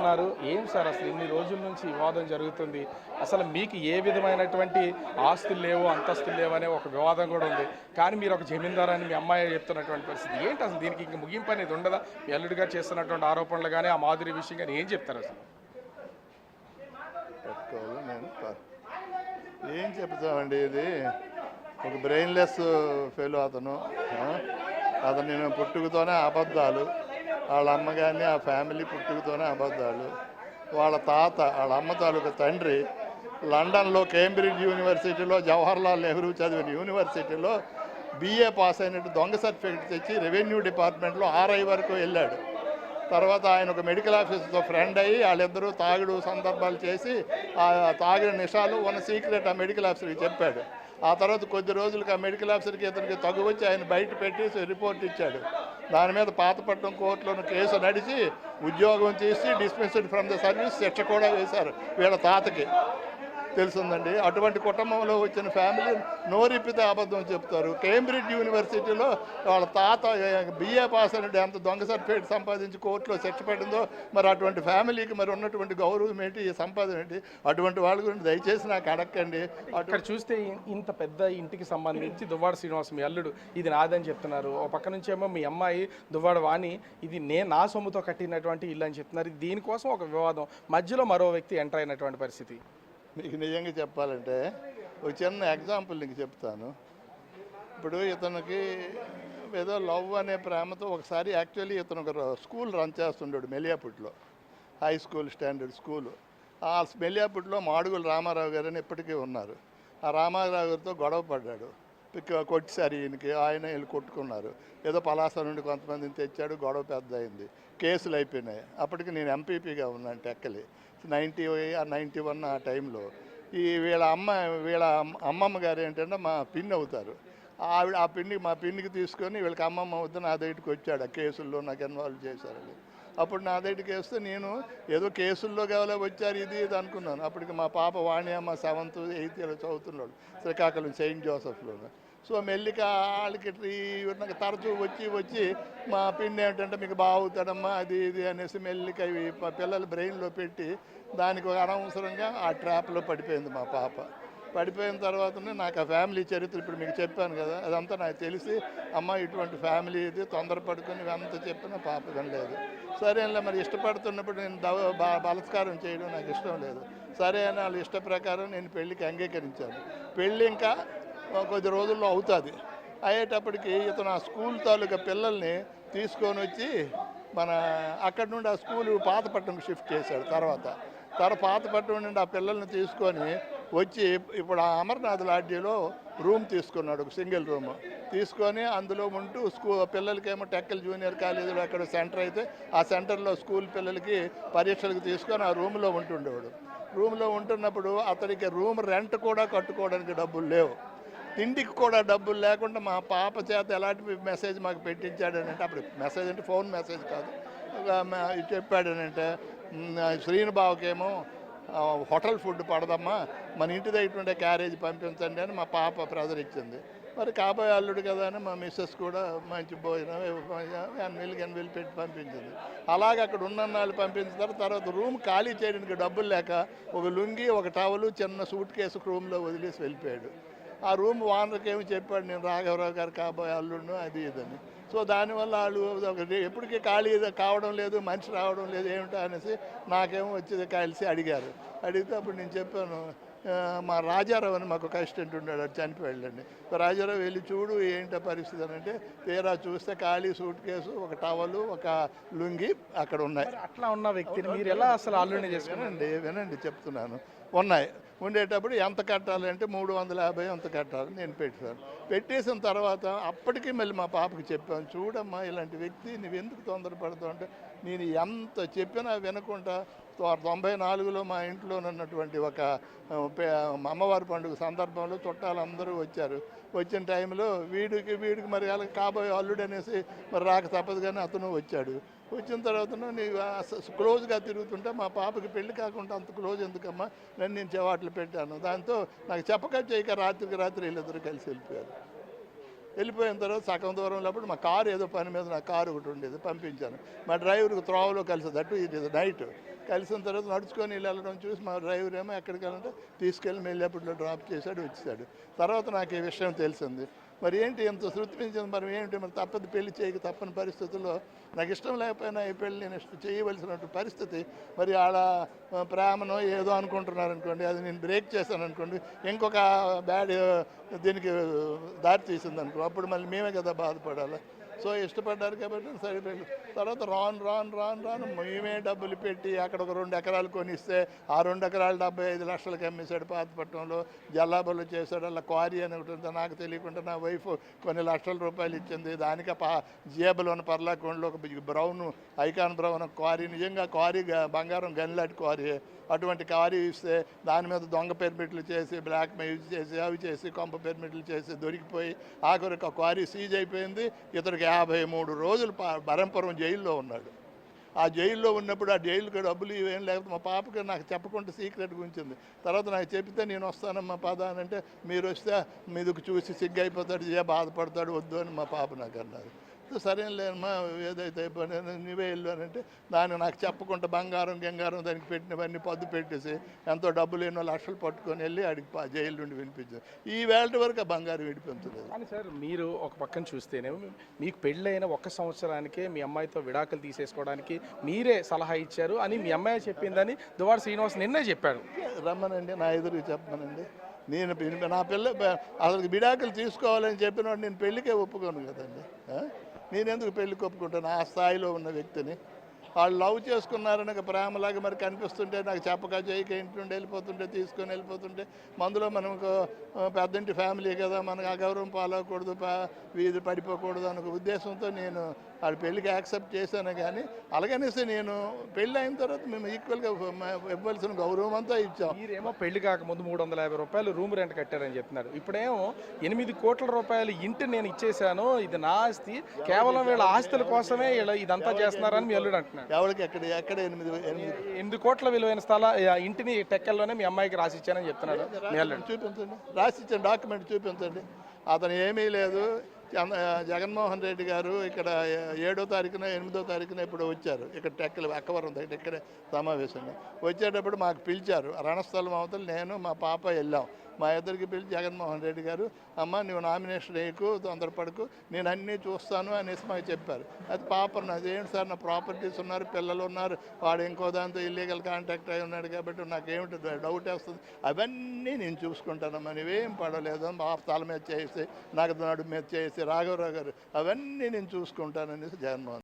అన్నారు. ఏం సార్ అసలు ఇన్ని రోజుల నుంచి వివాదం జరుగుతుంది. అసలు మీకు ఏ విధమైనటువంటి ఆస్తులు లేవు, అంతస్తులు లేవు అనే ఒక వివాదం కూడా ఉంది. కానీ మీరు ఒక జమీందారు అని మీ అమ్మాయి చెప్తున్నటువంటి పరిస్థితి ఏంటి? అసలు దీనికి ఇంక ముగింపు అనేది ఉండదా? మీ అల్లుడిగా చేస్తున్నటువంటి ఆరోపణలు కానీ, ఆ మాధురి విషయం కానీ ఏం చెప్తారు అసలు? ఏం చెప్తామండి, ఇది ఒక బ్రెయిన్లెస్ ఫెయిల్ అతను. నేను పుట్టుకతోనే అబద్ధాలు, వాళ్ళ అమ్మ కానీ ఆ ఫ్యామిలీ పుట్టుకతోనే అబద్ధాలు. వాళ్ళ తాత, వాళ్ళ అమ్మ తాలూకా తండ్రి లండన్లో కేంబ్రిడ్జ్ యూనివర్సిటీలో జవహర్లాల్ నెహ్రూ చదివిన యూనివర్సిటీలో BA పాస్ అయినట్టు దొంగ సర్టిఫికేట్ తెచ్చి రెవెన్యూ డిపార్ట్మెంట్లో RI వరకు వెళ్ళాడు. తర్వాత ఆయన ఒక మెడికల్ ఆఫీసర్తో ఫ్రెండ్ అయ్యి వాళ్ళిద్దరూ తాగుడు సందర్భాలు చేసి ఆ తాగిన నిషాలు సీక్రెట్ ఆ మెడికల్ ఆఫీసర్కి చెప్పాడు. ఆ తర్వాత కొద్ది రోజులకి ఆ మెడికల్ ఆఫీసర్కి ఇతనికి తగ్గు వచ్చి ఆయన బయట పెట్టి రిపోర్ట్ ఇచ్చాడు. దాని మీద పాతపట్నం కోర్టులోని కేసు నడిచి ఉద్యోగం తీసి డిస్మిస్డ్ ఫ్రమ్ ద సర్వీస్ శిక్ష కూడా వేశారు వీళ్ళ తాతకి. తెలుసుందండి, అటువంటి కుటుంబంలో వచ్చిన ఫ్యామిలీ నోరిప్పితే అబద్ధం చెప్తారు. కేంబ్రిడ్జ్ యూనివర్సిటీలో వాళ్ళ తాత BA పాస్ అయినట్టు ఎంత దొంగ సర్టిఫికేట్ సంపాదించి కోర్టులో శిక్ష పడిందో, మరి అటువంటి ఫ్యామిలీకి మరి ఉన్నటువంటి గౌరవం ఏంటి, ఈ సంపాదన ఏంటి? అటువంటి వాళ్ళ గురించి దయచేసి నాకు అడగండి. అక్కడ చూస్తే ఇంత పెద్ద ఇంటికి సంబంధించి దువ్వాడ శ్రీనివాస్ మీ అల్లుడు ఇది నాదని చెప్తున్నారు. ఒక పక్క నుంచి ఏమో మీ అమ్మాయి దువ్వాడ వాణి ఇది నా సొమ్ముతో కట్టినటువంటి ఇల్లు అని చెప్తున్నారు. దీనికోసం ఒక వివాదం, మధ్యలో మరో వ్యక్తి ఎంటర్ అయినటువంటి పరిస్థితి. మీకు నిజంగా చెప్పాలంటే ఒక చిన్న ఎగ్జాంపుల్ నీకు చెప్తాను. ఇప్పుడు ఇతనికి ఏదో లవ్ అనే ప్రేమతో ఒకసారి యాక్చువల్లీ ఇతను ఒక స్కూల్ రన్ చేస్తుండాడు మెలియాపుట్లో, హై స్కూల్ స్టాండర్డ్ స్కూలు. ఆ మెలియాపుట్లో మాడుగుల రామారావు గారు అని ఇప్పటికీ ఉన్నారు. ఆ రామారావు గారితో గొడవ పడ్డాడు, కొట్టిసారి ఈయనకి, ఆయన వీళ్ళు కొట్టుకున్నారు. ఏదో పలాస నుండి కొంతమందిని తెచ్చాడు, గొడవ పెద్ద అయింది, కేసులు అయిపోయినాయి. అప్పటికి నేను ఎంపీపీగా ఉన్నాను టెక్కలి 91 ఆ టైంలో. వీళ్ళ అమ్మమ్మ గారు ఏంటంటే మా పిన్ని అవుతారు. ఆవిడ మా పిన్నికి తీసుకొని వీళ్ళకి అమ్మమ్మ అవుతుంది నా దగ్గరికి వచ్చాడు. ఆ కేసుల్లో నాకు ఇన్వాల్వ్ చేశారని. అప్పుడు నా దగ్గరికి వేస్తే నేను ఏదో కేసుల్లో కావాలో వచ్చారు ఇది అనుకున్నాను. అప్పటికి మా పాప వాణి అమ్మ 7th 8th చదువుతున్నాడు శ్రీకాకుళం సెయింట్ జోసెఫ్లోనే. సో మెల్లిగా వాళ్ళకి నాకు తరచూ వచ్చి మా పిన్ని ఏమిటంటే మీకు బాగుతాడమ్మా అది ఇది అనేసి మెల్లిగా ఇవి పిల్లల బ్రెయిన్లో పెట్టి దానికి ఒక అనవసరంగా ఆ ట్రాప్లో పడిపోయింది మా పాప. పడిపోయిన తర్వాతనే నాకు ఆ ఫ్యామిలీ చరిత్ర ఇప్పుడు మీకు చెప్పాను కదా, అదంతా నాకు తెలిసి అమ్మ ఇటువంటి ఫ్యామిలీ ఇది తొందరపడుకొని అంతా చెప్పిన పాప వినలేదు. సరే అలా మరి ఇష్టపడుతున్నప్పుడు నేను బలత్కారం చేయడం నాకు ఇష్టం లేదు. సరే అని వాళ్ళ ఇష్ట ప్రకారం నేను పెళ్ళికి అంగీకరించాను. పెళ్ళి ఇంకా కొద్ది రోజుల్లో అవుతుంది. అయ్యేటప్పటికి ఇతను ఆ స్కూల్ తాలూకా పిల్లల్ని తీసుకొని వచ్చి అక్కడి నుండి ఆ స్కూలు పాతపట్నంకి షిఫ్ట్ చేశాడు. తర్వాత పాతపట్నం నుండి ఆ పిల్లల్ని తీసుకొని వచ్చి ఇప్పుడు ఆ అమర్నాథ్ లాడ్జీలో రూమ్ తీసుకున్నాడు, ఒక సింగిల్ రూమ్ తీసుకొని అందులో ఉంటూ పిల్లలకేమో టెక్కల్ జూనియర్ కాలేజీలో అక్కడ సెంటర్ అయితే ఆ సెంటర్లో స్కూల్ పిల్లలకి పరీక్షలకు తీసుకొని ఆ రూమ్లో ఉంటుండేవాడు. రూమ్లో ఉంటున్నప్పుడు అతనికి రూమ్ రెంట్ కూడా కట్టుకోవడానికి డబ్బులు లేవు, తిండికి కూడా డబ్బులు లేకుండా మా పాప చేత ఎలాంటి మెసేజ్ మాకు పెట్టించాడనంటే, అప్పుడు మెసేజ్ అంటే ఫోన్ మెసేజ్ కాదు, చెప్పాడనంటే శ్రీనుబాబుకేమో హోటల్ ఫుడ్ పడదమ్మా, మన ఇంటి దగ్గర ఉండే క్యారేజ్ పంపించండి అని మా పాప ప్రెజర్ ఇచ్చింది. మరి కాబోయే అల్లుడు కదా అని మా మిస్సెస్ కూడా మంచి భోజనం ఎన్నిళ్ళు పెట్టి పంపించింది. అలాగే అక్కడ ఉన్నన్నాళ్ళు పంపించిన తర్వాత రూమ్ ఖాళీ చేయడానికి డబ్బులు లేక ఒక లుంగి, ఒక టవలు, చిన్న సూట్ కేసు రూమ్లో వదిలేసి వెళ్ళిపోయాడు. ఆ రూమ్ ఓనర్కి ఏమి చెప్పాడు, నేను రాఘవరావు గారు కాబోయే అల్లుడును అది ఇదని. సో దానివల్ల వాళ్ళు ఎప్పటికీ ఖాళీ కావడం లేదు, మనిషి రావడం లేదు ఏమిటో అనేసి నాకేమో వచ్చి కలిసి అడిగారు. అడిగితే అప్పుడు నేను చెప్పాను, మా రాజారావు అని మాకు ఒక అసిస్టెంట్ ఉన్నాడు, అది చనిపోయాడండి. రాజారావు వెళ్ళి చూడు ఏంటో పరిస్థితి అని అంటే, తీరా చూస్తే ఖాళీ సూట్ కేసు, ఒక టవలు, ఒక లుంగి అక్కడ ఉన్నాయి. అట్లా ఉన్న వ్యక్తిని మీరు ఎలా అసలు అల్లుడిని చేసుకున్నారండి? వినండి చెప్తున్నాను. ఉన్నాయి. ఉండేటప్పుడు ఎంత కట్టాలి అంటే 350 ఎంత కట్టాలి నేను పెట్టేసిన తర్వాత అప్పటికీ మళ్ళీ మా పాపకి చెప్పాను, చూడమ్మా ఇలాంటి వ్యక్తి నువ్వు ఎందుకు తొందరపడతావు అంటే, నేను ఎంత చెప్పినా వినకుండా 94లో మా ఇంట్లో ఉన్నటువంటి ఒక అమ్మవారి పండుగ సందర్భంలో చుట్టాలందరూ వచ్చారు. వచ్చిన టైంలో వీడికి మరి వాళ్ళకి కాబోయే అల్లుడు అనేసి మరి రాక తప్పదు, కానీ అతను వచ్చాడు. వచ్చిన తర్వాత నీవు క్లోజ్గా తిరుగుతుంటే మా పాపకి పెళ్లి కాకుండా అంత క్లోజ్ ఎందుకమ్మా నేను చెవాట్లు పెట్టాను. దాంతో నాకు చెప్పక చేయక రాత్రికి రాత్రి వీళ్ళిద్దరూ కలిసి వెళ్ళిపోయారు. వెళ్ళిపోయిన తర్వాత సగం దూరం లోపల మా కారు ఏదో పని మీద నా కారు ఒకటి ఉండేది, పంపించాను. మా డ్రైవర్కి త్రోవలో కలిసి దట్టు ఇది నైట్ కలిసిన తర్వాత నడుచుకొని వెళ్ళడం చూసి మా డ్రైవర్ ఏమో ఎక్కడికి వెళ్ళాలంటే తీసుకెళ్ళి మెల్లేపట్లో డ్రాప్ చేశాడు, వచ్చేసాడు. తర్వాత నాకు ఈ విషయం తెలిసింది. మరి ఏంటి ఎంత శృతి పెంచింది, మరి ఏంటి, మరి తప్పదు పెళ్లి చేయక తప్పని పరిస్థితుల్లో నాకు ఇష్టం లేకపోయినా ఈ పెళ్ళి నేను చేయవలసినటువంటి పరిస్థితి. మరి ఆడ ప్రేమనో ఏదో అనుకుంటున్నారు అనుకోండి, అది నేను బ్రేక్ చేశాను అనుకోండి, ఇంకొక బ్యాడ్ దీనికి దారి తీసింది అనుకో, అప్పుడు మళ్ళీ మేమే కదా బాధపడాలి. సో ఇష్టపడ్డారు కాబట్టి సరిపోయింది. తర్వాత రాను మేమే డబ్బులు పెట్టి అక్కడ ఒక 2 ఎకరాలు కొనిస్తే ఆ 2 ఎకరాలు 75 లక్షలకి అమ్మేశాడు. పాతపట్నంలో జల్లాబలు చేశాడు. అలా క్వారీ అని ఒకటి ఉంది, నాకు తెలియకుండా నా వైఫ్ కొన్ని లక్షల రూపాయలు ఇచ్చింది. దానికి జేబులోని పర్లాకొండలో ఒక బ్రౌన్ ఐకాన్ బ్రౌన్ క్వారీ, నిజంగా క్వారీ బంగారం గనిలాంటి క్వారీ. అటువంటి కారు ఇస్తే దాని మీద దొంగ పెర్మిట్లు చేసి బ్లాక్ మెయిల్ చేసి అవి చేసి కొంప పెర్మిట్లు చేసి దొరికిపోయి ఆఖరికి ఆ క్వారీ సీజ్ అయిపోయింది. ఇతనికి 53 రోజులు బరంపురం జైల్లో ఉన్నాడు. ఆ జైల్లో ఉన్నప్పుడు ఆ జైలుకి డబ్బులు ఇవేం లేకపోతే మా పాపకి నాకు చెప్పకుండా సీక్రెట్గా ఉంచింది. తర్వాత నాకు చెప్తే నేను వస్తానమ్మా పద అని అంటే, మీరు వస్తే మీదకు చూసి సిగ్గు అయిపోతాడు, బాధపడతాడు, వద్దు అని మా పాప నాకు అన్నది. సరేలేమ్మా ఏదైతే అయిపోయినా నువ్వే వెళ్ళు అని అంటే, దాన్ని నాకు చెప్పకుండా బంగారం గంగారం దానికి పెట్టినవన్నీ పద్దు పెట్టేసి ఎంతో డబ్బులు ఎన్నో లక్షలు పట్టుకొని వెళ్ళి అడిగి జైలు నుండి వినిపించారు. ఈ వేళ వరకు ఆ బంగారం విడిపించలేదు. కానీ సార్, మీరు ఒక పక్కన చూస్తేనే మీకు పెళ్ళైన 1 సంవత్సరానికే మీ అమ్మాయితో విడాకులు తీసేసుకోవడానికి మీరే సలహా ఇచ్చారు అని మీ అమ్మాయి చెప్పిందని దువ్వాడ శ్రీనివాస్ నిన్నే చెప్పాడు. రమ్మనండి, నా ఎదురుగా చెప్పమనండి. నేను నా పిల్ల అసలు విడాకులు తీసుకోవాలని చెప్పినవాడు నేను పెళ్ళికే ఒప్పుకోను కదండి. నేను ఎందుకు పెళ్ళికి ఒప్పుకుంటాను? ఆ స్థాయిలో ఉన్న వ్యక్తిని వాళ్ళు లవ్ చేసుకున్నారని ప్రేమలాగా మరి కనిపిస్తుంటే నాకు చెప్పక చేయక ఇంటి నుండి వెళ్ళిపోతుంటే తీసుకొని వెళ్ళిపోతుంటే, మందులో మనకు పెద్దంటి ఫ్యామిలీ కదా, మనకు అగౌరవం పాలవకూడదు, వీధి పడిపోకూడదు అనే ఉద్దేశంతో నేను వాళ్ళ పెళ్ళికి యాక్సెప్ట్ చేశాను. కానీ అలాగనేసి నేను పెళ్ళి అయిన తర్వాత మేము ఈక్వల్గా ఇవ్వాల్సిన గౌరవం అంతా ఇచ్చాం. మీరేమో పెళ్లి కాకముందు 350 రూపాయలు రూమ్ రెంట్ కట్టారని చెప్తున్నారు. ఇప్పుడేమో 8 కోట్ల రూపాయలు ఇంటి నేను ఇచ్చేసాను, ఇది నా ఆస్తి, కేవలం వీళ్ళ ఆస్తుల కోసమే ఇదంతా చేస్తున్నారని మీ అల్లుడు అంటున్నారు. ఎవరికి ఎక్కడ 8 కోట్ల విలువైన ఇంటిని టెక్కల్లోనే మీ అమ్మాయికి రాసిచ్చానని చెప్తున్నాడు మీ అల్లుడు. చూపించండి, రాసిచ్చాను, డాక్యుమెంట్ చూపించండి. అతను ఏమీ లేదు. జగన్మోహన్ రెడ్డి గారు ఇక్కడ 7వ తారీఖున 8వ తారీఖున ఇప్పుడు వచ్చారు. ఇక్కడ టెక్కలు అక్కవరం దగ్గర ఇక్కడే సమావేశంగా వచ్చేటప్పుడు మాకు పిలిచారు. రణస్థలం అవతల నేను మా పాప వెళ్ళాం. మా ఇద్దరికి పిలిచి జగన్మోహన్ రెడ్డి గారు, అమ్మ నువ్వు నామినేషన్ వేయకు, తొందరపడకు, నేను అన్నీ చూస్తాను అనేసి మాకు చెప్పారు. అది పాప అదేంటి సార్, నా ప్రాపర్టీస్ ఉన్నారు, పిల్లలు ఉన్నారు, వాడు ఇంకో దాంతో ఇల్లీగల్ కాంటాక్ట్ అయి ఉన్నాడు కాబట్టి నాకేమిటి డౌట్ వేస్తుంది, అవన్నీ నేను చూసుకుంటానమ్మా, నువ్వేం పడలేదు, మా తల మీద చేసి నాకు నడు మీద చేసి రాఘవరావు గారు అవన్నీ నేను చూసుకుంటాననేసి జగన్మోహన్